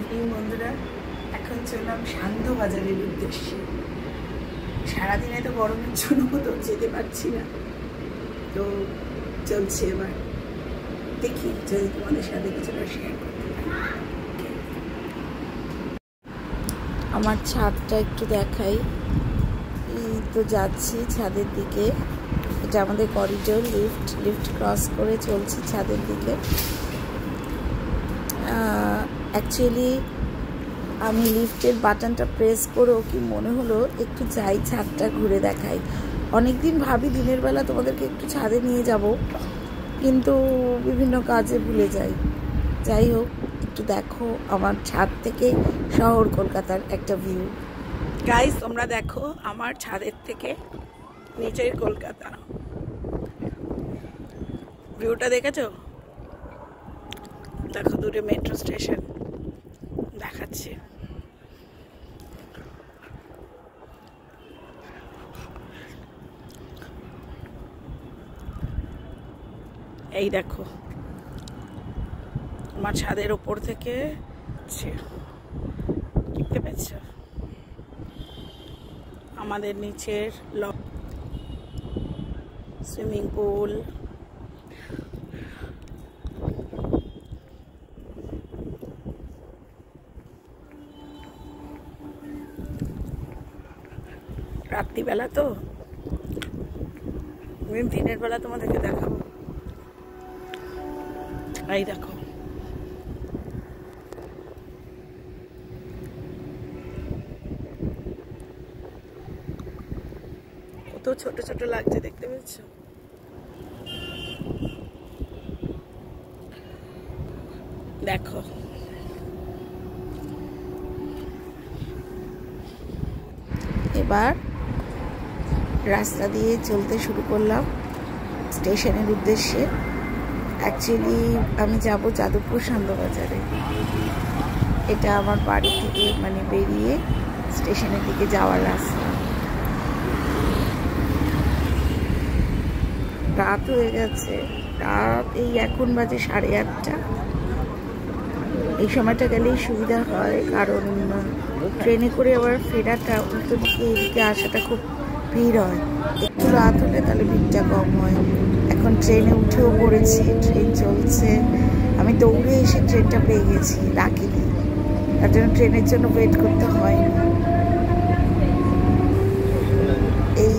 Evening বন্ধুরা, এখন চললাম সান্ধ্যবাজারের উদ্দেশ্যে। সারাদিনে তো গরমের জন্য তো যেতে পারছি না, তো চলছে। এবার দেখি যদি তোমাদের সাথে কিছুটা শেয়ার করতে পারি। আমার ছাদটা একটু দেখাই। এই তো যাচ্ছি ছাদের দিকে, এটা আমাদের করিডোর, লিফট ক্রস করে চলছি ছাদের দিকে। অ্যাকচুয়ালি আমি লিফটের বাটনটা প্রেস করেও কি মনে হলো একটু যাই ছাদটা ঘুরে দেখাই। অনেকদিন ভাবি দিনের বেলা তোমাদেরকে একটু ছাদে নিয়ে যাব, কিন্তু বিভিন্ন কাজে ভুলে যাই। যাই হোক, একটু দেখো আমার ছাদ থেকে শহর কলকাতার একটা ভিউ। গাইস, তোমরা দেখো আমার ছাদের থেকে নিচের কলকাতা ভিউটা দেখেছো? দেখো দূরে মেট্রো স্টেশন দেখাচ্ছে। এই দেখো আমার ছাদের ওপর থেকে দেখতে পাচ্ছ আমাদের নিচের সুইমিং পুল। রাত্রিবেলা তো, দিনের বেলা তোমাদেরকে দেখাবো। এই দেখো কত ছোট ছোট লাগছে, দেখতে পাচ্ছ? দেখো এবার রাস্তা দিয়ে চলতে শুরু করলাম স্টেশনের উদ্দেশ্যে। অ্যাকচুয়ালি আমি যাব যাদবপুর সান্ধ্যবাজারে। এটা আমার বাড়ি থেকে বেরিয়ে স্টেশনের দিকে যাওয়ার রাস্তা। রাত হয়ে গেছে, রাত এই এখন বাজে 8:30। এই সময়টা গেলেই সুবিধা হয়, কারণ ট্রেনে করে আবার ফেরাটা উল্টো দিকে এদিকে আসাটা খুব ভিড় হয়। একটু রাত হলে তাহলে ভিড়টা কম হয়। এখন ট্রেনে উঠেও পড়েছি, ট্রেন চলছে। আমি দৌড়ে এসে ট্রেনটা পেয়ে গেছি, লাকিলি। তার জন্য ট্রেনের জন্য ওয়েট করতে হয়নি। এই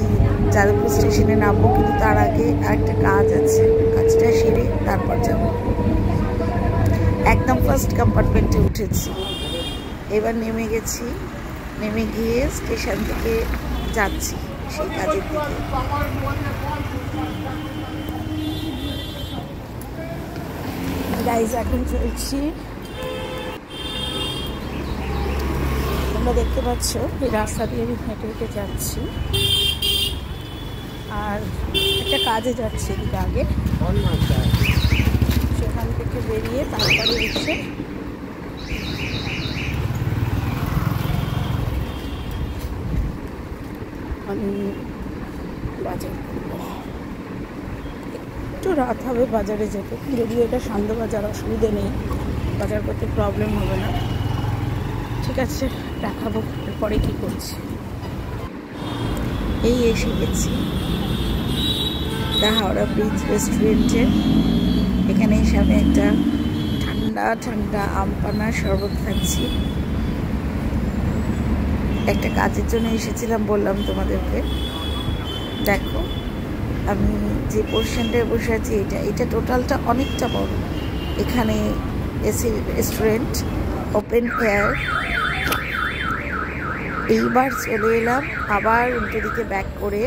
যাদবপুর স্টেশনে নামবো, কিন্তু তার আগে আরেকটা কাজ আছে, কাজটা সেরে তারপর যাব। একদম ফার্স্ট কম্পার্টমেন্টে উঠেছি, এবার নেমে গেছি। নেমে গিয়ে স্টেশন থেকে যাচ্ছি সেই কাজের দিকে। গাইজ, এখন চলছি, তোমরা দেখতে পাচ্ছ এই রাস্তা দিয়ে আমি হেঁটে হেঁটে যাচ্ছি। আর একটা কাজে যাচ্ছি এদিকে আগে, সেখান থেকে বেরিয়ে তারপরে উঠছে আমি বাজার করবো। একটু রাত হবে বাজারে যেতে, যদিও এটা সান্ধ্যবাজার, অসুবিধে নেই, বাজার করতে প্রবলেম হবে না। ঠিক আছে, দেখাবো এরপরে কী করছি। এই এসে গেছি দা হাওড়া ব্রিজ রেস্টুরেন্টে। এখানে সামনে একটা ঠান্ডা ঠান্ডা আমপানা শরবত খাচ্ছি। একটা কাজের জন্য এসেছিলাম, বললাম তোমাদেরকে। দেখো আমি যে পোর্শনটায় বসে আছি, এটা টোটালটা অনেকটা বড়। এখানে এসি রেস্টুরেন্ট, ওপেন এয়ার। এইবার চলে এলাম আবার উল্টো দিকে ব্যাক করে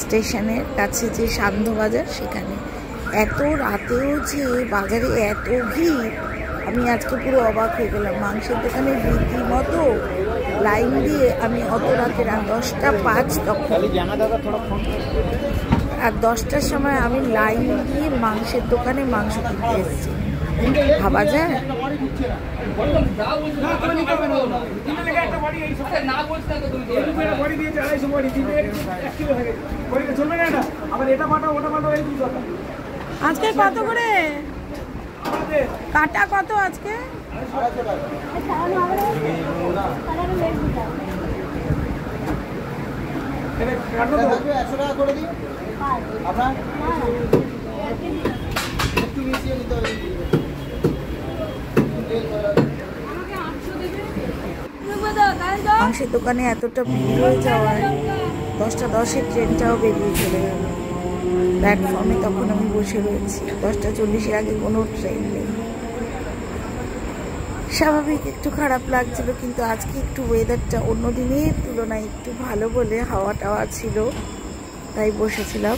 স্টেশনের কাছে যে সান্ধ্যবাজার, সেখানে। এত রাতেও যে বাজারে এত ভিড়, আমি আজকে পুরো অবাক হয়ে গেলাম। মাংসের দোকানে রীতিমতো লাইন দিয়ে আমি অত রাতে, রাত 10:05 তখন, আর 10টার সময় আমি লাইন দিয়ে মাংসের দোকানে মাংস কিনতে এসেছি। ভাবা যায়? আজকে কত করে? কাটা কত আজকে? মাংসের দোকানে এতটা ভিড় হয়ে যাওয়ায় 10:10 ট্রেনটাও বেরিয়ে চলে গেল। প্ল্যাটফর্মে তখন আমি বসে রয়েছি, 10:40 আগে কোনো ট্রেন নেই। স্বাভাবিক একটু খারাপ লাগছিল, কিন্তু আজকে একটু ওয়েদারটা অন্য দিনের তুলনায় একটু ভালো বলে হাওয়া টাওয়া ছিল, তাই বসেছিলাম।